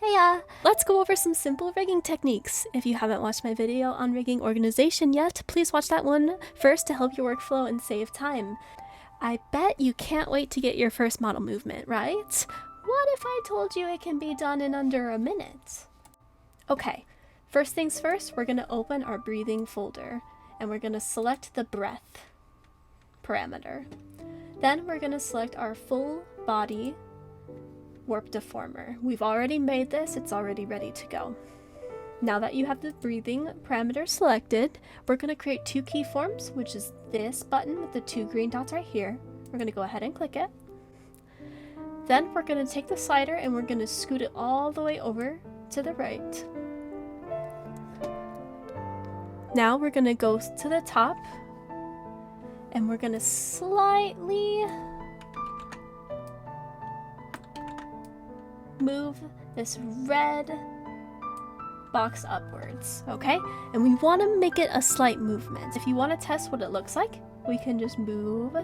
Heya! Let's go over some simple rigging techniques. If you haven't watched my video on rigging organization yet, please watch that one first to help your workflow and save time. I bet you can't wait to get your first model movement, right? What if I told you it can be done in under a minute? Okay, first things first, we're going to open our breathing folder and we're going to select the breath parameter. Then we're going to select our full body warp deformer. We've already made this, it's already ready to go. Now that you have the breathing parameter selected, we're going to create two keyforms, which is this button with the two green dots right here. We're going to go ahead and click it. Then we're going to take the slider and we're going to scoot it all the way over to the right. Now we're going to go to the top and we're going to slightly move this red box upwards, okay? And we want to make it a slight movement. If you want to test what it looks like, we can just move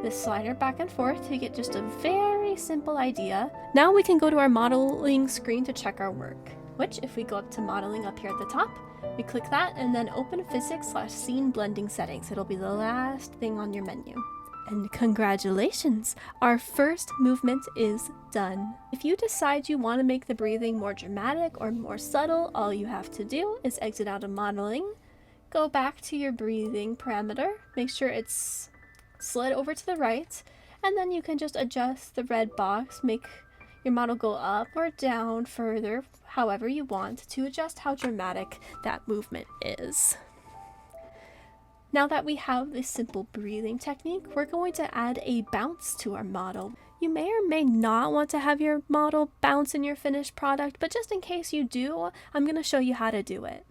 this slider back and forth to get just a very simple idea. Now we can go to our modeling screen to check our work, which if we go up to modeling up here at the top, we click that and then open physics/scene blending settings. It'll be the last thing on your menu. And congratulations, our first movement is done. If you decide you want to make the breathing more dramatic or more subtle, all you have to do is exit out of modeling, go back to your breathing parameter, make sure it's slid over to the right, and then you can just adjust the red box, make your model go up or down further, however you want, to adjust how dramatic that movement is. Now that we have this simple breathing technique, we're going to add a bounce to our model. You may or may not want to have your model bounce in your finished product, but just in case you do, I'm going to show you how to do it.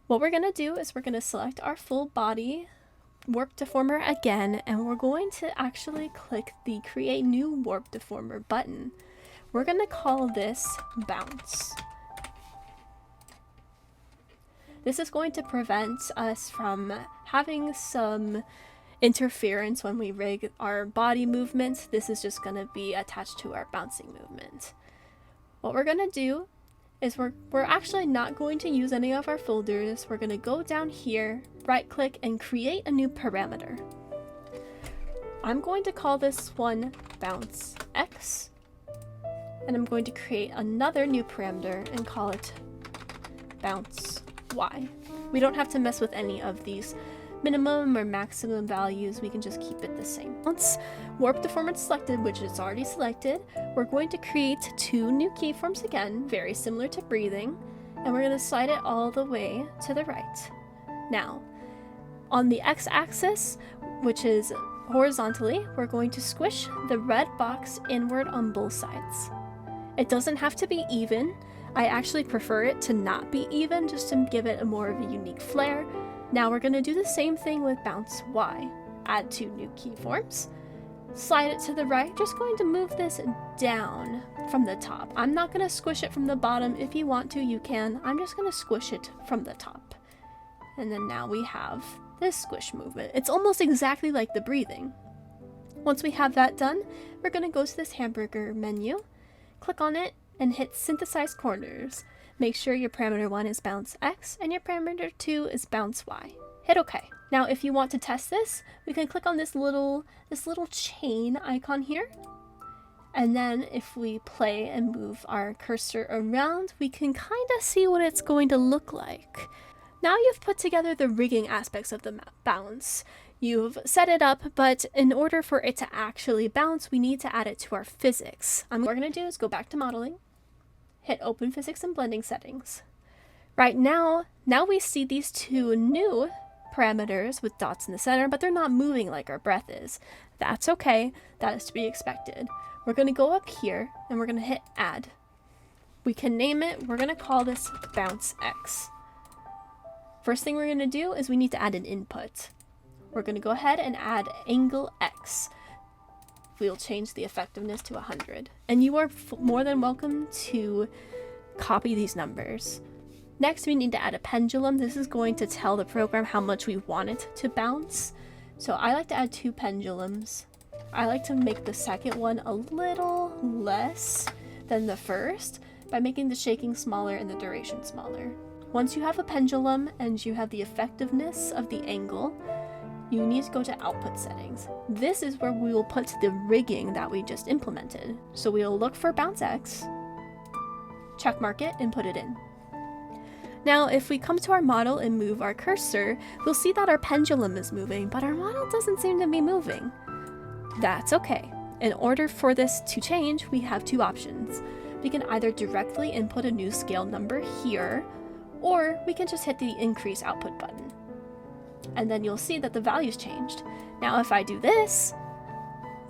What we're going to do is we're going to select our full body warp deformer again, and we're going to actually click the Create New Warp Deformer button. We're going to call this Bounce. This is going to prevent us from having some interference when we rig our body movements. This is just going to be attached to our bouncing movement. What we're going to do is we're actually not going to use any of our folders. We're going to go down here, right click, and create a new parameter. I'm going to call this one Bounce X, and I'm going to create another new parameter and call it Bounce Y. We don't have to mess with any of these minimum or maximum values, we can just keep it the same. Once warp deformer selected, which is already selected, we're going to create two new keyforms again, very similar to breathing, and we're going to slide it all the way to the right. Now, on the x-axis, which is horizontally, we're going to squish the red box inward on both sides. It doesn't have to be even. I actually prefer it to not be even, just to give it a more of a unique flair. Now we're going to do the same thing with Bounce Y. Add two new keyforms, slide it to the right, just going to move this down from the top. I'm not going to squish it from the bottom. If you want to, you can. I'm just going to squish it from the top. And then now we have this squish movement. It's almost exactly like the breathing. Once we have that done, we're going to go to this hamburger menu, click on it, and hit Synthesize Corners. Make sure your parameter 1 is Bounce X and your parameter 2 is Bounce Y. Hit OK. Now if you want to test this, we can click on this little chain icon here. And then if we play and move our cursor around, we can kind of see what it's going to look like. Now you've put together the rigging aspects of the bounce. You've set it up, but in order for it to actually bounce, we need to add it to our physics. What we're going to do is go back to modeling, hit Open Physics and Blending Settings. Right now we see these two new parameters with dots in the center, but they're not moving like our breath is. That's okay, that is to be expected. We're going to go up here and we're going to hit Add. We can name it, we're going to call this Bounce X. First thing we're going to do is we need to add an input. We're going to go ahead and add Angle X. We'll change the effectiveness to 100. And you are more than welcome to copy these numbers. Next, we need to add a pendulum. This is going to tell the program how much we want it to bounce. So I like to add two pendulums. I like to make the second one a little less than the first by making the shaking smaller and the duration smaller. Once you have a pendulum and you have the effectiveness of the angle, you need to go to output settings. This is where we will put the rigging that we just implemented. So we'll look for bounce X, check mark it, and put it in. Now, if we come to our model and move our cursor, we'll see that our pendulum is moving, but our model doesn't seem to be moving. That's okay. In order for this to change, we have two options. We can either directly input a new scale number here, or we can just hit the increase output button. And then you'll see that the value's changed. Now, if I do this,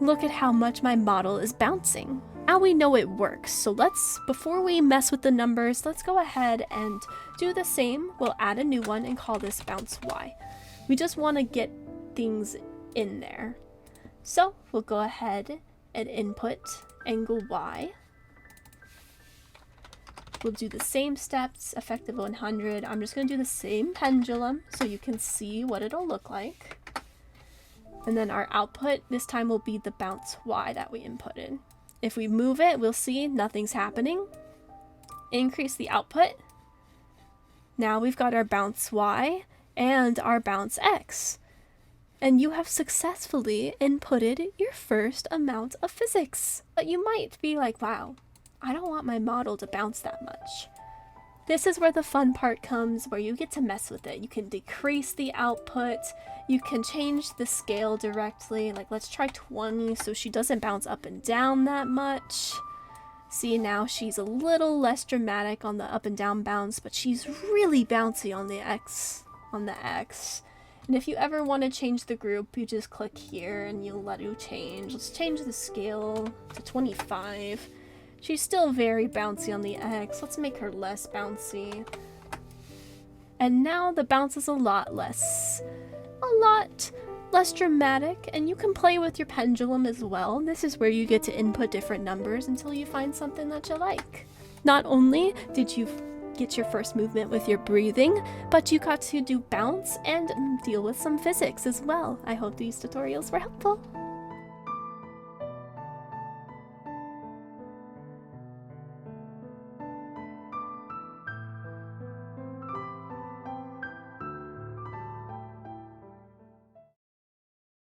look at how much my model is bouncing. Now we know it works, so before we mess with the numbers, let's go ahead and do the same. We'll add a new one and call this bounce Y. We just want to get things in there. So we'll go ahead and input angle Y. We'll do the same steps, effective 100. I'm just going to do the same pendulum so you can see what it'll look like. And then our output this time will be the bounce Y that we inputted. If we move it, we'll see nothing's happening. Increase the output. Now we've got our bounce Y and our bounce X. And you have successfully inputted your first amount of physics. But you might be like, wow, I don't want my model to bounce that much. This is where the fun part comes, where you get to mess with it. You can decrease the output, you can change the scale directly, like let's try 20 so she doesn't bounce up and down that much. See, now she's a little less dramatic on the up and down bounce, but she's really bouncy on the X. And if you ever want to change the group, you just click here and you'll let it change. Let's change the scale to 25. She's still very bouncy on the X. Let's make her less bouncy. And now the bounce is a lot less dramatic, and you can play with your pendulum as well. This is where you get to input different numbers until you find something that you like. Not only did you get your first movement with your breathing, but you got to do bounce and deal with some physics as well. I hope these tutorials were helpful.